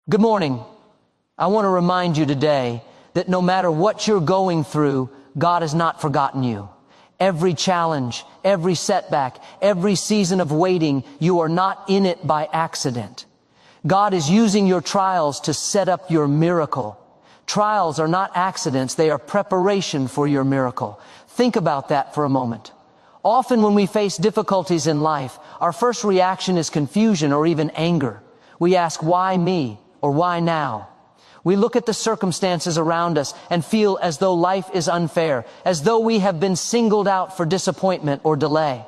Good morning. I want to remind you today that no matter what you're going through, God has not forgotten you. Every challenge, every setback, every season of waiting, you are not in it by accident. God is using your trials to set up your miracle. Trials are not accidents, they are preparation for your miracle. Think about that for a moment. Often when we face difficulties in life, our first reaction is confusion or even anger. We ask, why me? Or why now? We look at the circumstances around us and feel as though life is unfair, as though we have been singled out for disappointment or delay.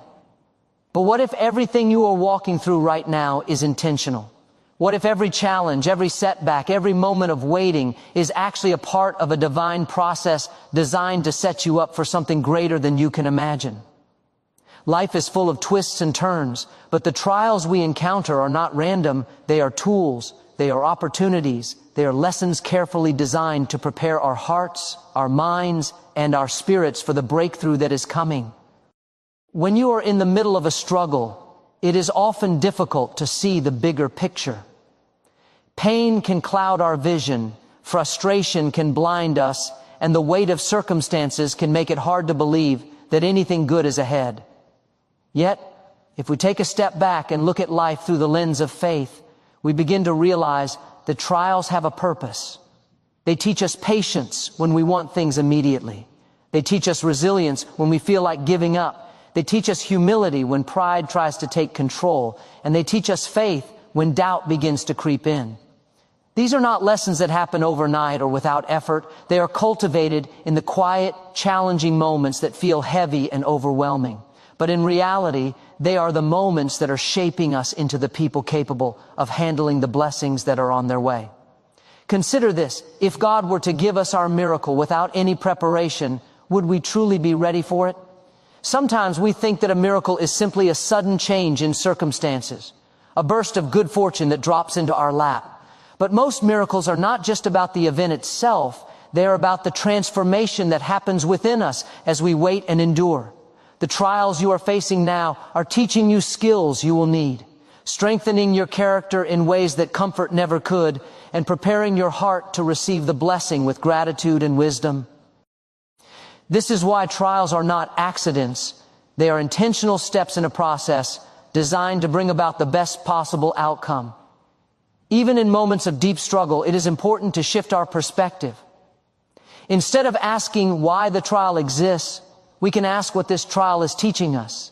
But what if everything you are walking through right now is intentional? What if every challenge, every setback, every moment of waiting is actually a part of a divine process designed to set you up for something greater than you can imagine? Life is full of twists and turns, but the trials we encounter are not random. They are tools. They are opportunities. They are lessons carefully designed to prepare our hearts, our minds, and our spirits for the breakthrough that is coming. When you are in the middle of a struggle, it is often difficult to see the bigger picture. Pain can cloud our vision, frustration can blind us, and the weight of circumstances can make it hard to believe that anything good is ahead. Yet, if we take a step back and look at life through the lens of faith, we begin to realize that trials have a purpose. They teach us patience when we want things immediately. They teach us resilience when we feel like giving up. They teach us humility when pride tries to take control. And they teach us faith when doubt begins to creep in. These are not lessons that happen overnight or without effort. They are cultivated in the quiet, challenging moments that feel heavy and overwhelming. But in reality, they are the moments that are shaping us into the people capable of handling the blessings that are on their way. Consider this: if God were to give us our miracle without any preparation, would we truly be ready for it? Sometimes we think that a miracle is simply a sudden change in circumstances, a burst of good fortune that drops into our lap. But most miracles are not just about the event itself. They are about the transformation that happens within us as we wait and endure. The trials you are facing now are teaching you skills you will need, strengthening your character in ways that comfort never could, and preparing your heart to receive the blessing with gratitude and wisdom. This is why trials are not accidents. They are intentional steps in a process designed to bring about the best possible outcome. Even in moments of deep struggle, it is important to shift our perspective. Instead of asking why the trial exists, we can ask what this trial is teaching us.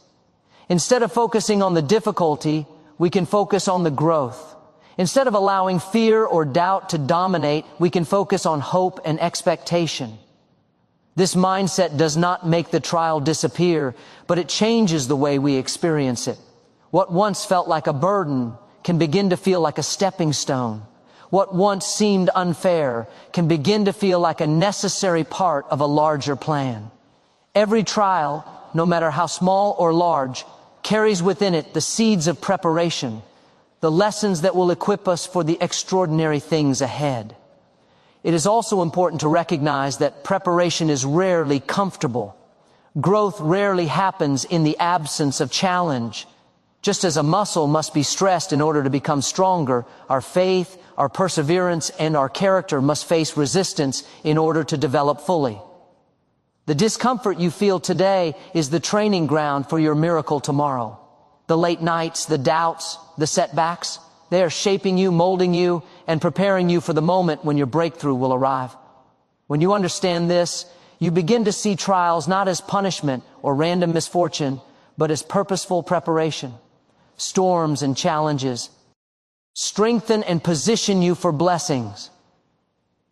Instead of focusing on the difficulty, we can focus on the growth. Instead of allowing fear or doubt to dominate, we can focus on hope and expectation. This mindset does not make the trial disappear, but it changes the way we experience it. What once felt like a burden can begin to feel like a stepping stone. What once seemed unfair can begin to feel like a necessary part of a larger plan. Every trial, no matter how small or large, carries within it the seeds of preparation, the lessons that will equip us for the extraordinary things ahead. It is also important to recognize that preparation is rarely comfortable. Growth rarely happens in the absence of challenge. Just as a muscle must be stressed in order to become stronger, our faith, our perseverance, and our character must face resistance in order to develop fully. The discomfort you feel today is the training ground for your miracle tomorrow. The late nights, the doubts, the setbacks, they are shaping you, molding you, and preparing you for the moment when your breakthrough will arrive. When you understand this, you begin to see trials not as punishment or random misfortune, but as purposeful preparation. Storms and challenges strengthen and position you for blessings.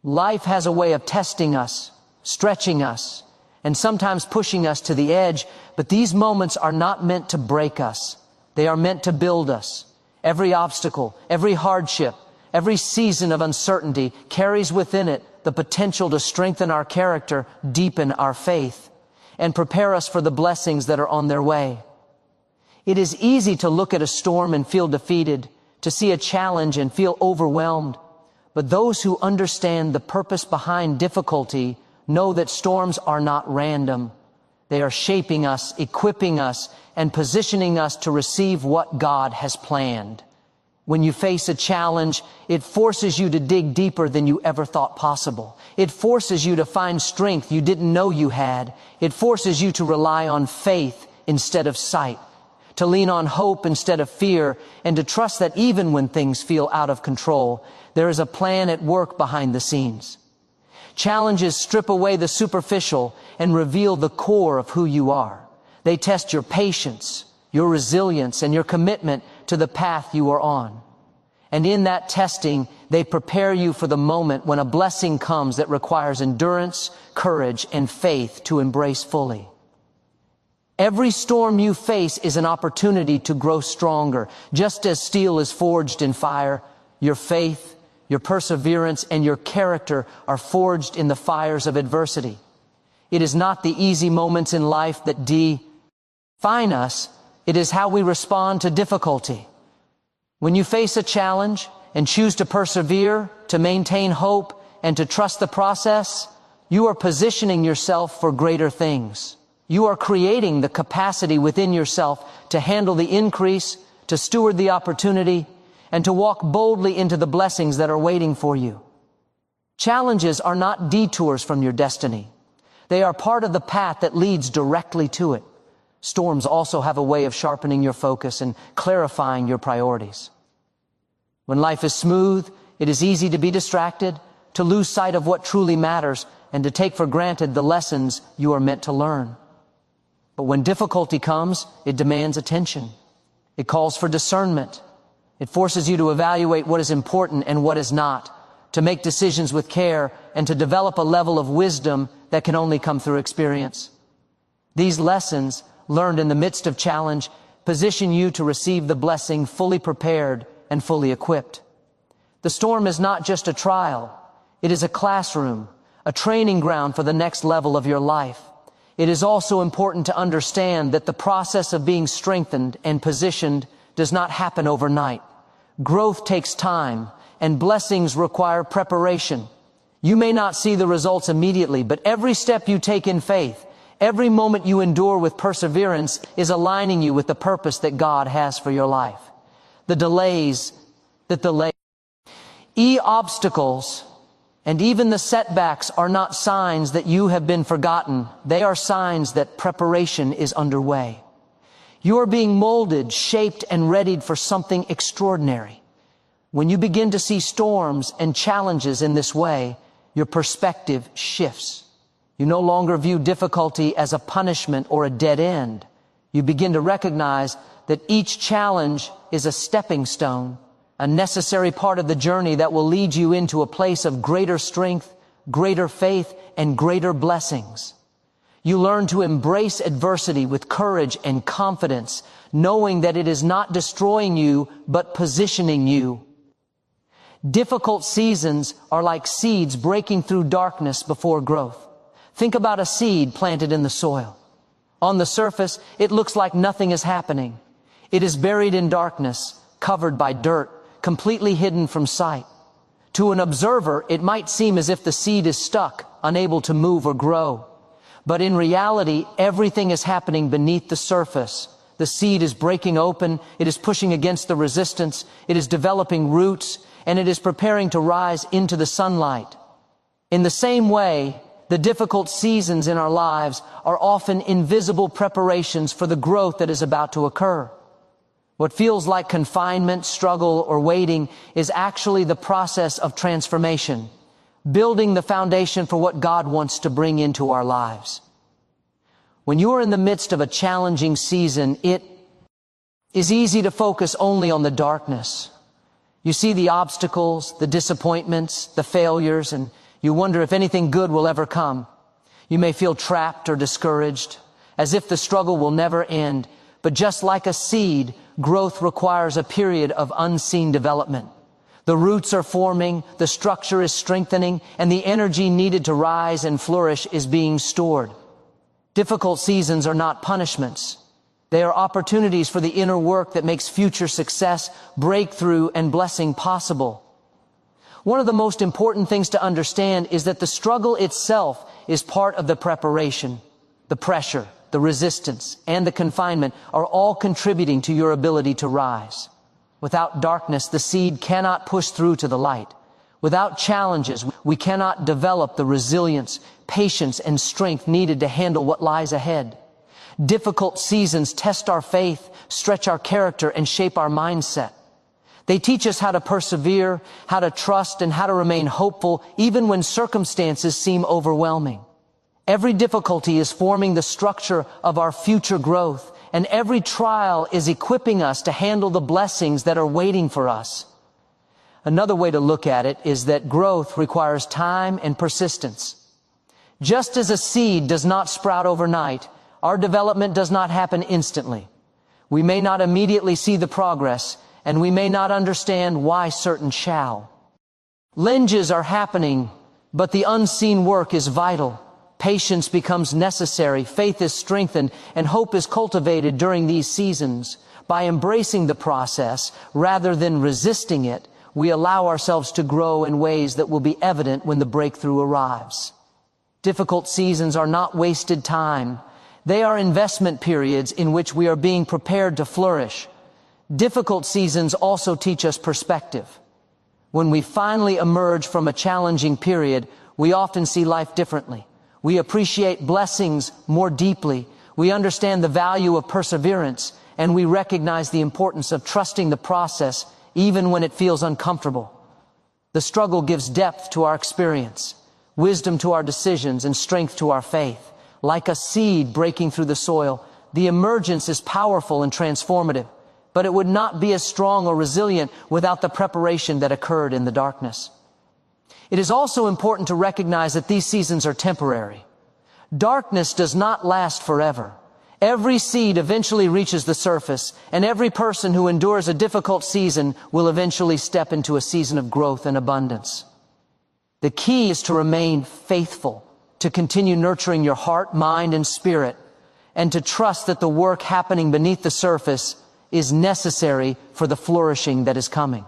Life has a way of testing us, stretching us, and sometimes pushing us to the edge, but these moments are not meant to break us. They are meant to build us. Every obstacle, every hardship, every season of uncertainty carries within it the potential to strengthen our character, deepen our faith, and prepare us for the blessings that are on their way. It is easy to look at a storm and feel defeated, to see a challenge and feel overwhelmed, but those who understand the purpose behind difficulty know that storms are not random. They are shaping us, equipping us, and positioning us to receive what God has planned. When you face a challenge, it forces you to dig deeper than you ever thought possible. It forces you to find strength you didn't know you had. It forces you to rely on faith instead of sight, to lean on hope instead of fear, and to trust that even when things feel out of control, there is a plan at work behind the scenes. Challenges strip away the superficial and reveal the core of who you are. They test your patience, your resilience, and your commitment to the path you are on. And in that testing, they prepare you for the moment when a blessing comes that requires endurance, courage, and faith to embrace fully. Every storm you face is an opportunity to grow stronger. Just as steel is forged in fire, your faith, your perseverance, and your character are forged in the fires of adversity. It is not the easy moments in life that define us. It is how we respond to difficulty. When you face a challenge and choose to persevere, to maintain hope, and to trust the process, you are positioning yourself for greater things. You are creating the capacity within yourself to handle the increase, to steward the opportunity, and to walk boldly into the blessings that are waiting for you. Challenges are not detours from your destiny. They are part of the path that leads directly to it. Storms also have a way of sharpening your focus and clarifying your priorities. When life is smooth, it is easy to be distracted, to lose sight of what truly matters, and to take for granted the lessons you are meant to learn. But when difficulty comes, it demands attention. It calls for discernment. It forces you to evaluate what is important and what is not, to make decisions with care, and to develop a level of wisdom that can only come through experience. These lessons, learned in the midst of challenge, position you to receive the blessing fully prepared and fully equipped. The storm is not just a trial. It is a classroom, a training ground for the next level of your life. It is also important to understand that the process of being strengthened and positioned does not happen overnight. Growth takes time, and blessings require preparation. You may not see the results immediately, but every step you take in faith, every moment you endure with perseverance, is aligning you with the purpose that God has for your life. Obstacles and even the setbacks are not signs that you have been forgotten. They are signs that preparation is underway. You are being molded, shaped, and readied for something extraordinary. When you begin to see storms and challenges in this way, your perspective shifts. You no longer view difficulty as a punishment or a dead end. You begin to recognize that each challenge is a stepping stone, a necessary part of the journey that will lead you into a place of greater strength, greater faith, and greater blessings. You learn to embrace adversity with courage and confidence, knowing that it is not destroying you, but positioning you. Difficult seasons are like seeds breaking through darkness before growth. Think about a seed planted in the soil. On the surface, it looks like nothing is happening. It is buried in darkness, covered by dirt, completely hidden from sight. To an observer, it might seem as if the seed is stuck, unable to move or grow. But in reality, everything is happening beneath the surface. The seed is breaking open, it is pushing against the resistance, it is developing roots, and it is preparing to rise into the sunlight. In the same way, the difficult seasons in our lives are often invisible preparations for the growth that is about to occur. What feels like confinement, struggle, or waiting is actually the process of transformation, building the foundation for what God wants to bring into our lives. When you are in the midst of a challenging season, it is easy to focus only on the darkness. You see the obstacles, the disappointments, the failures, and you wonder if anything good will ever come. You may feel trapped or discouraged, as if the struggle will never end. But just like a seed, growth requires a period of unseen development. The roots are forming, the structure is strengthening, and the energy needed to rise and flourish is being stored. Difficult seasons are not punishments. They are opportunities for the inner work that makes future success, breakthrough, and blessing possible. One of the most important things to understand is that the struggle itself is part of the preparation. The pressure, the resistance, and the confinement are all contributing to your ability to rise. Without darkness, the seed cannot push through to the light. Without challenges, we cannot develop the resilience, patience, and strength needed to handle what lies ahead. Difficult seasons test our faith, stretch our character, and shape our mindset. They teach us how to persevere, how to trust, and how to remain hopeful even when circumstances seem overwhelming. Every difficulty is forming the structure of our future growth, and every trial is equipping us to handle the blessings that are waiting for us. Another way to look at it is that growth requires time and persistence. Just as a seed does not sprout overnight, our development does not happen instantly. We may not immediately see the progress, and we may not understand why certain shall. Lunges are happening, but the unseen work is vital. Patience becomes necessary, faith is strengthened, and hope is cultivated during these seasons. By embracing the process, rather than resisting it, we allow ourselves to grow in ways that will be evident when the breakthrough arrives. Difficult seasons are not wasted time. They are investment periods in which we are being prepared to flourish. Difficult seasons also teach us perspective. When we finally emerge from a challenging period, we often see life differently. We appreciate blessings more deeply. We understand the value of perseverance, and we recognize the importance of trusting the process even when it feels uncomfortable. The struggle gives depth to our experience, wisdom to our decisions, and strength to our faith. Like a seed breaking through the soil, the emergence is powerful and transformative, but it would not be as strong or resilient without the preparation that occurred in the darkness. It is also important to recognize that these seasons are temporary. Darkness does not last forever. Every seed eventually reaches the surface, and every person who endures a difficult season will eventually step into a season of growth and abundance. The key is to remain faithful, to continue nurturing your heart, mind, and spirit, and to trust that the work happening beneath the surface is necessary for the flourishing that is coming.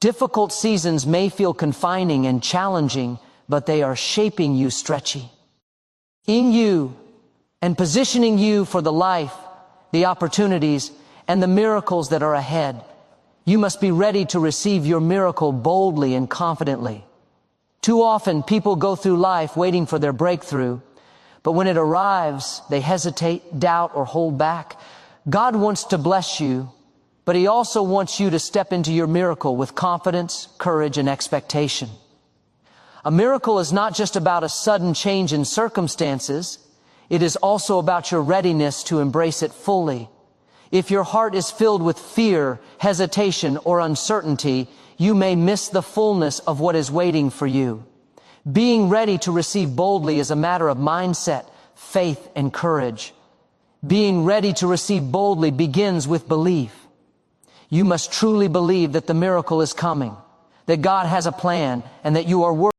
Difficult seasons may feel confining and challenging, but they are shaping you stretchy in you and positioning you for the life, the opportunities, and the miracles that are ahead. You must be ready to receive your miracle boldly and confidently. Too often, people go through life waiting for their breakthrough, but when it arrives, they hesitate, doubt, or hold back. God wants to bless you, but He also wants you to step into your miracle with confidence, courage, and expectation. A miracle is not just about a sudden change in circumstances. It is also about your readiness to embrace it fully. If your heart is filled with fear, hesitation, or uncertainty, you may miss the fullness of what is waiting for you. Being ready to receive boldly is a matter of mindset, faith, and courage. Being ready to receive boldly begins with belief. You must truly believe that the miracle is coming, that God has a plan, and that you are worthy